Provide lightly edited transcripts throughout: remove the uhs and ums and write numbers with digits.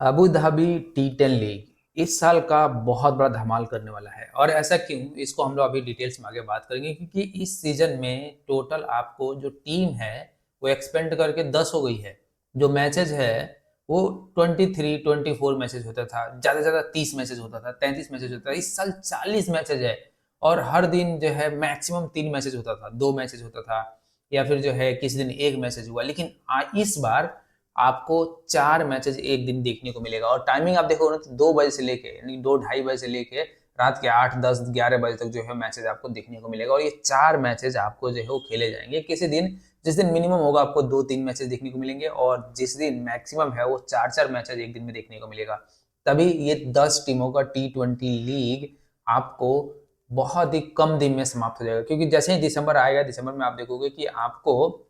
Abu Dhabi T10 league इस साल का बहुत बड़ा धमाल करने वाला है। और ऐसा क्यों, इसको हम लोग अभी डिटेल्स में आगे बात करेंगे, क्योंकि इस सीजन में टोटल आपको जो टीम है वो एक्सपेंड करके 10 हो गई है। जो मैचेज है वो 23-24 मैचेज होता था, ज़्यादा से ज़्यादा 30 मैचेज होता था, 33 मैचेज होता था। इस साल 40 मैचेज है। और हर दिन जो है मैक्सिमम 3 मैचेज होता था, 2 मैचेज होता था, या फिर जो है किसी दिन एक मैचेज हुआ। लेकिन इस बार आपको 4 मैचेज एक दिन देखने को मिलेगा। और टाइमिंग आप देखोगे ना तो 2 बजे से लेके, यानी 2-2:30 बजे से लेके रात के 8-10-11 बजे तक जो है मैचेज आपको देखने को मिलेगा। और ये 4 मैचेज आपको जो है वो खेले जाएंगे किसी दिन। जिस दिन मिनिमम होगा आपको 2-3 मैचेज देखने को मिलेंगे, और जिस दिन मैक्सिमम है वो 4-4 मैचेज एक दिन में देखने को मिलेगा। तभी ये 10 टीमों का T20 लीग आपको बहुत ही कम दिन में समाप्त हो जाएगा। क्योंकि जैसे ही दिसंबर आएगा, दिसंबर में आप देखोगे कि आपको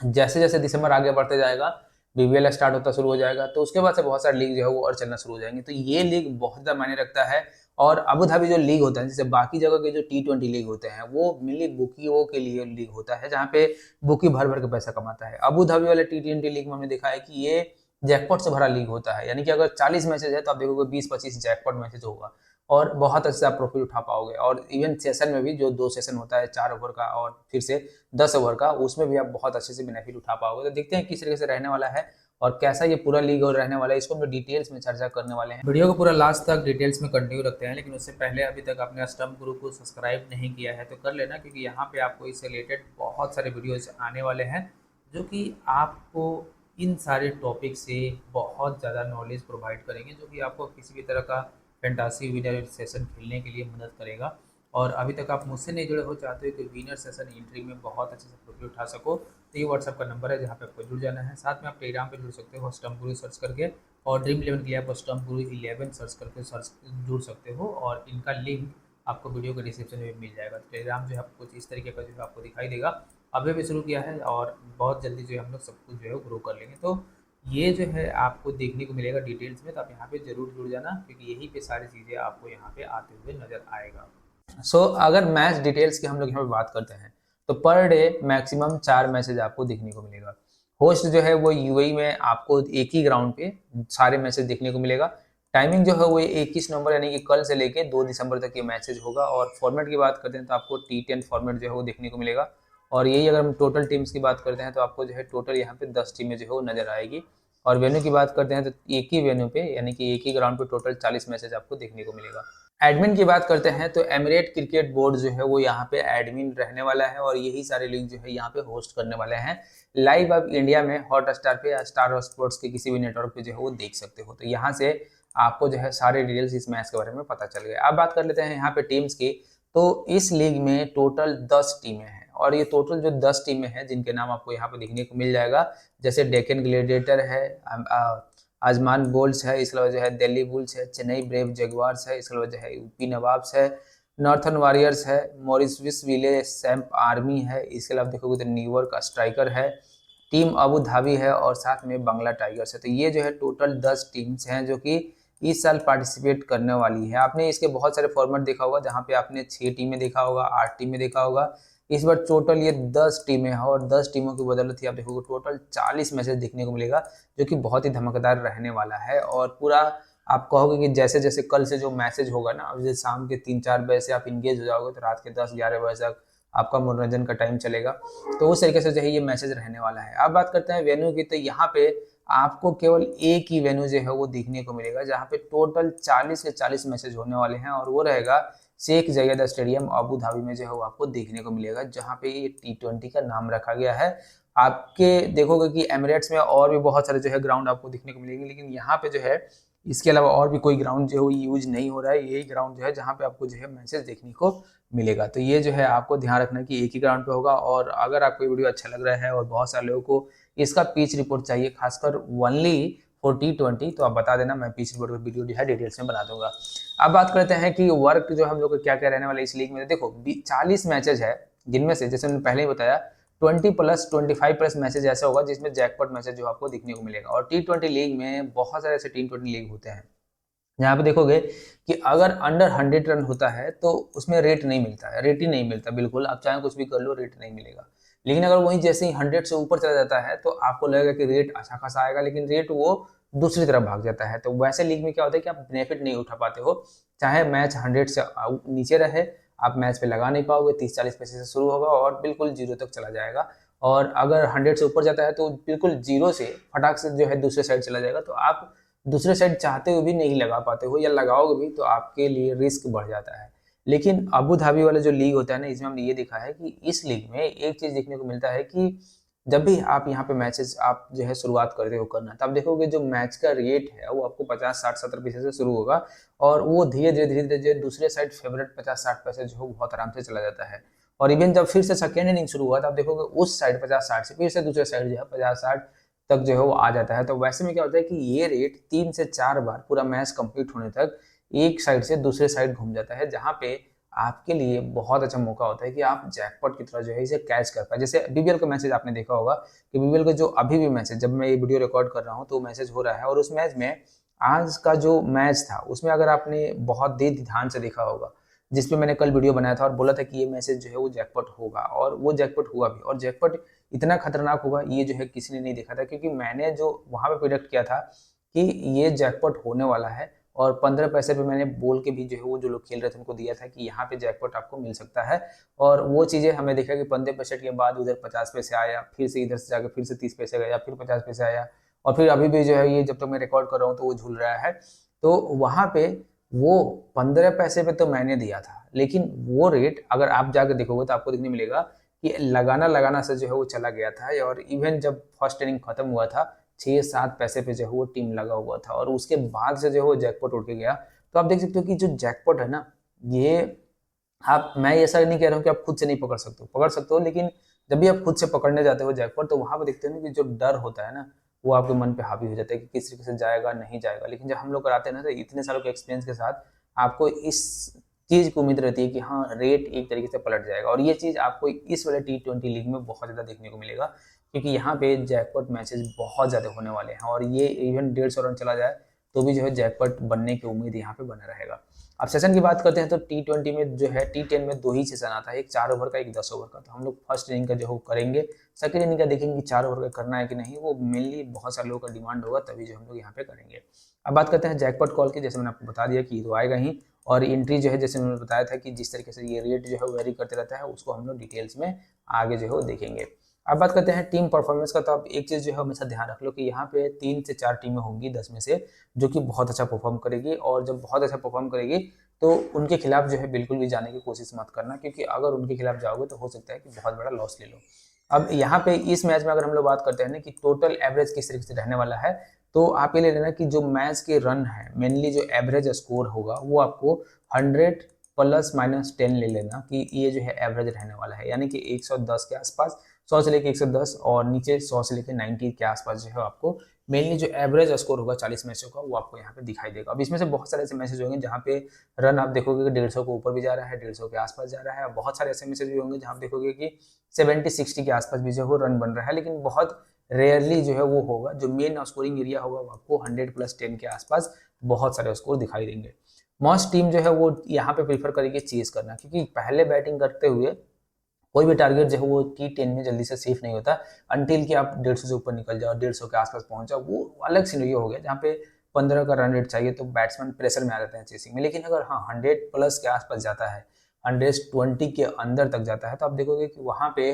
जैसे जैसे दिसंबर आगे बढ़ते जाएगा, बीबीएल स्टार्ट होता शुरू हो जाएगा, तो उसके बाद से बहुत सारे लीग जो है वो और चलना शुरू हो जाएंगे। तो ये लीग बहुत ज़्यादा मायने रखता है। और अबू धाबी जो लीग होता है, जैसे बाकी जगह के जो T20 लीग होते हैं वो मेनली बुकियों के लिए लीग होता है, जहाँ पे बुकी भर भर के पैसा कमाता है। अबू धाबी वाले T20 लीग में हमने देखा है कि ये जैकपॉट से भरा लीग होता है। यानी कि अगर 40 मैचेज है तो आप देखोगे 20-25 जैकपॉट मैचेज होगा, और बहुत अच्छे से आप प्रॉफिट उठा पाओगे। और इवन सेशन में भी जो 2 सेशन होता है 4 ओवर का और फिर से 10 ओवर का, उसमें भी आप बहुत अच्छे से बेनिफिट उठा पाओगे। तो देखते हैं किस तरीके से रहने वाला है और कैसा ये पूरा लीग और रहने वाला है, इसको हम लोग डिटेल्स में चर्चा करने वाले हैं। वीडियो को पूरा लास्ट तक डिटेल्स में कंटिन्यू रखते हैं, लेकिन उससे पहले अभी तक आपने स्टम्प गुरु को सब्सक्राइब नहीं किया है तो कर लेना, क्योंकि यहाँ पे आपको इससे रिलेटेड बहुत सारे वीडियोज आने वाले हैं जो कि आपको इन सारे टॉपिक से बहुत ज़्यादा नॉलेज प्रोवाइड करेंगे, जो कि आपको किसी भी तरह का फैंटासी विनर सेशन खेलने के लिए मदद करेगा। और अभी तक आप मुझसे नहीं जुड़े हो, चाहते हो कि विनर सेशन एंट्री में बहुत अच्छे से प्रॉफिट उठा सको, तो ये व्हाट्सअप का नंबर है जहाँ पे आपको जुड़ जाना है। साथ में आप टेलीग्राम पे जुड़ सकते हो स्टम्प गुरु सर्च करके, और ड्रीम 11 के लिए आप स्टम्प गुरु 11 सर्च करके सर्च जुड़ सकते हो, और इनका लिंक आपको वीडियो के डिस्क्रिप्शन में मिल जाएगा। तो टेलीग्राम जो है आपको कुछ इस तरीके का जो है आपको दिखाई देगा। अभी भी शुरू किया है और बहुत जल्दी जो है हम लोग सब कुछ जो है ग्रो कर लेंगे। तो ये जो है आपको देखने को मिलेगा डिटेल्स में, तो आप यहाँ पे जरूर जुड़ जाना, क्योंकि यहीं पे सारी चीज़ें आपको यहाँ पे आते हुए नजर आएगा। अगर मैच डिटेल्स की हम लोग यहाँ पे बात करते हैं तो पर डे मैक्सिमम 4 मैचेज आपको देखने को मिलेगा। होस्ट जो है वो यूएई में आपको एक ही ग्राउंड पे सारे मैचेज देखने को मिलेगा। टाइमिंग जो है वो 21 नवंबर यानी कि कल से लेके 2 दिसंबर तक ये मैचेज होगा। और फॉर्मेट की बात करते हैं तो आपको T10 फॉर्मेट जो है वो देखने को मिलेगा। और यही अगर हम टोटल टीम्स की बात करते हैं तो आपको जो है टोटल यहाँ पे 10 टीमें जो है वो नजर आएगी। और वेन्यू की बात करते हैं तो एक ही वेन्यू पे यानी कि एक ही ग्राउंड पे टोटल 40 मैचेज आपको देखने को मिलेगा। एडमिन की बात करते हैं तो एमिरेट क्रिकेट बोर्ड जो है वो यहाँ पे एडमिन रहने वाला है, और यही सारे लीग जो है यहाँ पे होस्ट करने वाले हैं। लाइव आप इंडिया में हॉट स्टार पे या स्टार स्पोर्ट्स के किसी भी नेटवर्क पे जो है वो देख सकते हो। तो यहाँ से आपको जो है सारे डिटेल्स इस मैच के बारे में पता चल गए। अब बात कर लेते हैं यहाँ पे टीम्स की। तो इस लीग में टोटल 10 टीमें हैं, और ये टोटल जो 10 टीमें हैं जिनके नाम आपको यहाँ पे देखने को मिल जाएगा, जैसे डेक्कन ग्लेडिएटर है, आजमान बोल्ट्स है, इसके अलावा जो है दिल्ली बुल्स है, चेन्नई ब्रेव जगुआर्स है, इसके अलावा जो है यूपी नवाब्स है, नॉर्थन वॉरियर्स है, मॉरिशस विले सैम्प आर्मी है, इसके अलावा देखोगे तो न्यूयॉर्क स्ट्राइकर है, टीम अबू धाबी है, और साथ में बांग्ला टाइगर्स है। तो ये जो है टोटल 10 टीम्स हैं जो कि इस साल पार्टिसिपेट करने वाली है। आपने इसके बहुत सारे फॉर्मेट देखा होगा, जहाँ पे आपने 6 टीमें देखा होगा, 8 टीमें देखा होगा। इस बार टोटल ये 10 टीमें हैं, और 10 टीमों की बदौलत ही आप देखोगे टोटल 40 मैचेस देखने को मिलेगा, जो कि बहुत ही धमाकेदार रहने वाला है। और पूरा आप कहोगे कि जैसे जैसे कल से जो मैसेज होगा ना, अब जैसे शाम के 3-4 बजे से आप इंगेज हो जाओगे तो रात के 10-11 बजे तक आपका मनोरंजन का टाइम चलेगा। तो उस तरीके से जो है ये मैसेज रहने वाला है। अब बात करते हैं वेन्यू की, तो यहाँ पे आपको केवल एक ही वेन्यू जो है वो देखने को मिलेगा, जहाँ पे टोटल 40 के 40 मैचेज होने वाले हैं, और वो रहेगा शेख जायद स्टेडियम अबू धाबी में जो है वो आपको देखने को मिलेगा, जहाँ पे ये T20 का नाम रखा गया है। आपके देखोगे कि एमिरेट्स में और भी बहुत सारे जो है ग्राउंड आपको देखने को मिलेंगे, लेकिन यहाँ पे जो है इसके अलावा और भी कोई ग्राउंड जो है वो यूज नहीं हो रहा है। यही ग्राउंड जो है जहाँ पे आपको जो है मैचेस देखने को मिलेगा। तो ये जो है आपको ध्यान रखना कि एक ही ग्राउंड पे होगा। और अगर आपको ये वीडियो अच्छा लग रहा है और बहुत सारे लोगों को इसका पिच रिपोर्ट चाहिए, खासकर ओनली फॉर T20, तो आप बता देना, मैं पिच रिपोर्ट का वीडियो जो है डिटेल्स में बना दूंगा। अब बात करते हैं कि वर्क जो हम लोग को क्या क्या रहने वाला है इस लीग में। देखो 40 मैचेज है, जिनमें से जैसे मैंने पहले ही बताया 20+25+ मैचेज ऐसा होगा जिसमें जैकपॉट मैचेज जो आपको देखने को मिलेगा। और T20 लीग में बहुत सारे ऐसे T20 लीग होते हैं यहाँ पे देखोगे कि अगर अंडर 100 रन होता है तो उसमें रेट नहीं मिलता है, रेट ही नहीं मिलता, बिल्कुल आप चाहे कुछ भी कर लो रेट नहीं मिलेगा। लेकिन अगर वहीं जैसे ही 100 से ऊपर चला जाता है तो आपको लगेगा कि रेट अच्छा खासा आएगा, लेकिन रेट वो दूसरी तरफ भाग जाता है। तो वैसे लीग में क्या होता है कि आप बेनिफिट नहीं उठा पाते हो, चाहे मैच 100 से नीचे रहे, आप मैच पे लगा नहीं पाओगे। 30-40 पैसे से शुरू होगा और बिल्कुल जीरो तक चला जाएगा, और अगर 100 से ऊपर जाता है तो बिल्कुल जीरो से फटाक से जो है दूसरे साइड चला जाएगा। तो आप दूसरे साइड चाहते हुए भी नहीं लगा पाते हो, या लगाओगे भी तो आपके लिए रिस्क बढ़ जाता है। लेकिन अबू धाबी वाला जो लीग होता है ना, इसमें हमने ये देखा है कि इस लीग में एक चीज देखने को मिलता है कि जब भी आप यहाँ पे मैचेस आप जो है शुरुआत करते हो करना, तब देखोगे जो मैच का रेट है वो आपको 50-60-70 पैसे से शुरू होगा, और वो धीरे धीरे दूसरे साइड फेवरेट 50-60 पैसे जो है बहुत आराम से चला जाता है। और इवन जब फिर से सेकेंड इनिंग शुरू हुआ, तब देखोगे उस साइड 50-60 से फिर से दूसरे साइड जो है 50-60 तक जो है वो आ जाता है। तो वैसे में क्या होता है कि ये रेट 3 से 4 बार पूरा मैच कंप्लीट होने तक एक साइड से दूसरे साइड घूम जाता है, जहाँ पे आपके लिए बहुत अच्छा मौका होता है कि आप जैकपॉट की तरह जो है इसे कैच कर पाए। जैसे बीबीएल का मैसेज आपने देखा होगा कि बीबीएल का जो अभी भी मैसेज, जब मैं ये वीडियो रिकॉर्ड कर रहा हूँ तो मैसेज हो रहा है, और उस मैच में आज का जो मैच था उसमें अगर आपने बहुत देर ध्यान से देखा होगा, जिसपे मैंने कल वीडियो बनाया था और बोला था कि ये मैसेज जो है वो जैकपॉट होगा, और वो जैकपॉट हुआ भी। और जैकपॉट इतना खतरनाक होगा ये जो है किसी ने नहीं देखा था, क्योंकि मैंने जो वहां पे प्रिडिक्ट किया था कि ये जैकपॉट होने वाला है, और 15 पैसे पे मैंने बोल के भी जो है वो जो लोग खेल रहे थे उनको दिया था कि यहाँ पे जैकपॉट आपको मिल सकता है। और वो चीजें हमें देखा कि 15 पैसे के बाद उधर 50 पैसे आया, फिर से इधर से जाकर फिर से 30 पैसे गया, फिर 50 पैसे आया, और फिर अभी भी जो है ये जब तक मैं रिकॉर्ड कर रहा हूँ तो वो झूल रहा है। तो वहां पे वो 15 पैसे पे तो मैंने दिया था, लेकिन वो रेट अगर आप जाकर देखोगे तो आपको देखने मिलेगा कि लगाना लगाना से जो है वो चला गया था। और इवन जब फर्स्ट इनिंग खत्म हुआ था 6-7 पैसे पे जो है वो टीम लगा हुआ था, और उसके बाद से जो है वो जैकपॉट उड़ के गया। तो आप देख सकते हो कि जो जैकपॉट है ना, ये आप, मैं ऐसा नहीं कह रहा हूँ कि आप खुद से नहीं पकड़ सकते हो, लेकिन जब भी आप खुद से पकड़ने जाते हो जैकपॉट, तो वहां पर देखते हो ना कि जो डर होता है ना, वो आपके मन पे हावी हो जाता है कि किस तरीके से जाएगा नहीं जाएगा। लेकिन जब हम लोग कराते हैं ना, तो इतने सालों के एक्सपीरियंस के साथ आपको इस चीज की उम्मीद रहती है कि हाँ रेट एक तरीके से पलट जाएगा। और ये चीज आपको इस वाले T20 लीग में बहुत ज्यादा देखने को मिलेगा, क्योंकि यहाँ पे जैकपॉट मैचेस बहुत ज्यादा होने वाले हैं, और ये इवन 150 रन चला जाए तो भी जो है जैकपॉट बनने की उम्मीद यहाँ पे बना रहेगा। अब सेशन की बात करते हैं तो T20 में जो है, T10 में 2 ही सेशन आता है, एक 4 ओवर का, एक 10 ओवर का। तो हम लोग फर्स्ट इनिंग का जो है करेंगे, सेकंड इनिंग का देखेंगे कि 4 ओवर का करना है कि नहीं, वो मेनली बहुत सारे लोगों का डिमांड होगा, तभी जो हम लोग यहाँ पे करेंगे। अब बात करते हैं जैकपॉट कॉल की। जैसे मैंने आपको बता दिया कि तो आएगा ही, और एंट्री जो है जैसे मैंने बताया था कि जिस तरीके से ये रेट जो है वेरी करते रहता है, उसको हम लोग डिटेल्स में आगे जो है वो देखेंगे। अब बात करते हैं टीम परफॉर्मेंस का। तो आप एक चीज जो है हमेशा ध्यान रख लो कि यहाँ पे 3 से 4 टीमें होंगी 10 में से, जो कि बहुत अच्छा परफॉर्म करेगी, और जब बहुत अच्छा परफॉर्म करेगी तो उनके खिलाफ जो है बिल्कुल भी जाने की कोशिश मत करना, क्योंकि अगर उनके खिलाफ जाओगे तो हो सकता है कि बहुत बड़ा लॉस ले लो। अब यहाँ पे इस मैच में अगर हम लोग बात करते हैं ना कि टोटल एवरेज किस तरीके से रहने वाला है, तो आप ये ले लेना कि जो मैच के रन है, मेनली जो एवरेज स्कोर होगा वो आपको 100 ±10 ले लेना कि ये जो है एवरेज रहने वाला है, यानी कि 110 के आसपास, 100 से लेके 110, और नीचे 100 से लेके 90 के आसपास जो है आपको मेनली जो एवरेज स्कोर होगा 40 मैचों का, वो आपको यहाँ पे दिखाई देगा। अब इसमें से बहुत सारे ऐसे मैसेज होंगे जहाँ पे रन आप देखोगे कि 150 के ऊपर भी जा रहा है, 150 के आसपास जा रहा है। बहुत सारे ऐसे मैसेज भी होंगे जहाँ आप देखोगे कि 70-60 के आसपास भी जो है रन बन रहा है, लेकिन बहुत रेयरली जो है वो होगा। जो मेन स्कोरिंग एरिया होगा वो आपको 100 + 10 के आसपास बहुत सारे स्कोर दिखाई देंगे। मोस्ट टीम जो है वो यहाँ पे प्रीफर करेगी चेज करना, क्योंकि पहले बैटिंग करते हुए कोई भी टारगेट जो है वो T10 में जल्दी से सेफ नहीं होता, अनटिल कि आप 150 से ऊपर निकल जाओ, 150 के आसपास पहुंच जाओ। वो अलग सिनेरियो हो गया जहाँ पे 15 का रन रेट चाहिए तो बैट्समैन प्रेशर में आ जाते हैं चेसिंग में। लेकिन अगर हाँ 100+ के आसपास जाता है, 120 के अंदर तक जाता है, तो आप देखोगे कि वहां पे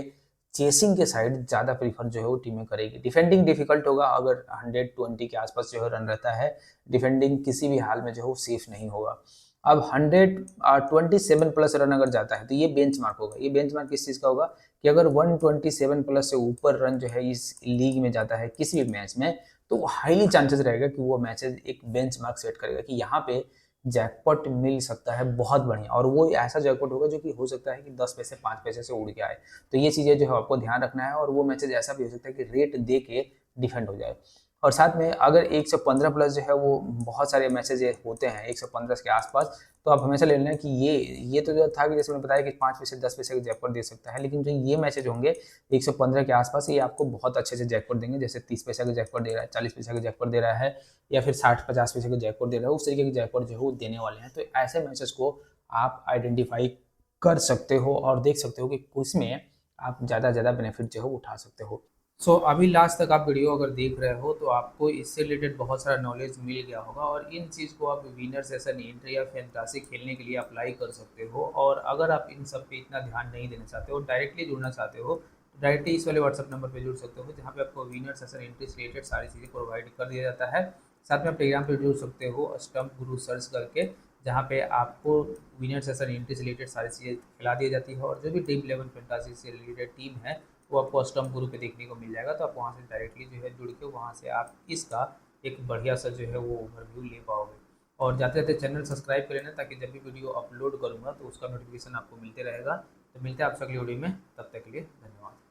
चेसिंग के साइड ज्यादा प्रीफर जो है वो टीमें करेगी। डिफेंडिंग डिफिकल्ट होगा अगर 120 के आसपास जो है रन रहता है, डिफेंडिंग किसी भी हाल में जो है वो सेफ नहीं होगा। अब 127+ रन अगर जाता है तो ये बेंचमार्क होगा। ये बेंचमार्क किस चीज का होगा कि अगर 127+ से ऊपर रन जो है इस लीग में जाता है किसी भी मैच में, तो हाईली चांसेस रहेगा कि वो मैचेस एक बेंचमार्क सेट करेगा कि यहाँ पे जैकपॉट मिल सकता है बहुत बढ़िया, और वो ऐसा जैकपॉट होगा जो कि हो सकता है कि 10 पैसे 5 पैसे से उड़ के आए। तो ये चीजें जो है आपको ध्यान रखना है, और वो मैचेज ऐसा भी हो सकता है कि रेट दे के डिफेंड हो जाए। और साथ में अगर 115+ जो है वो बहुत सारे मैचेज होते हैं 115 के आसपास, तो आप हमेशा ले लेना कि ये तो जो था कि जैसे मैंने बताया कि 5 पैसे 10 पैसे का जैकपॉट दे सकता है, लेकिन जो ये मैचेज होंगे 115 के आसपास, ये आपको बहुत अच्छे से जैकपॉट देंगे। जैसे 30 पैसे का जैकपॉट दे रहा है, 40 पैसे का जैकपॉट दे रहा है, या फिर 60-50 पैसे का जैकपॉट दे रहा है, उस तरीके के जैकपॉट जो है वो देने वाले हैं। तो ऐसे मैचेस को आप आइडेंटिफाई कर सकते हो और देख सकते हो कि उसमें आप ज़्यादा बेनिफिट जो है उठा सकते हो। अभी लास्ट तक आप वीडियो अगर देख रहे हो तो आपको इससे रिलेटेड बहुत सारा नॉलेज मिल गया होगा, और इन चीज़ को आप विनर सेशन एंट्री या फैंटासी खेलने के लिए अप्लाई कर सकते हो। और अगर आप इन सब पे इतना ध्यान नहीं देना चाहते हो, डायरेक्टली जुड़ना चाहते हो, तो डायरेक्टली इस वाले व्हाट्सअप नंबर पे जुड़ सकते हो, जहाँ पे आपको विनर सेशन एंट्री से रिलेटेड सारी चीज़ें प्रोवाइड कर दिया जाता है। साथ में आप टेलीग्राम पे जुड़ सकते हो स्टम्प गुरु सर्च करके, जहाँ पे आपको विनर सेशन एंट्री से रिलेटेड सारी चीज़ें खिला दी जाती है, और जो भी ड्रीम इलेवन फैंटासी से रिलेटेड टीम है वो आपको अष्टम गुरु पे देखने को मिल जाएगा। तो आप वहाँ से डायरेक्टली जो है जुड़ के वहाँ से आप इसका एक बढ़िया सा जो है वो ओवरव्यू ले पाओगे। और जाते जाते चैनल सब्सक्राइब कर लेना, ताकि जब भी वीडियो अपलोड करूँगा तो उसका नोटिफिकेशन आपको मिलते रहेगा। तो मिलते हैं आपसे अगली वीडियो में, तब तक के लिए धन्यवाद।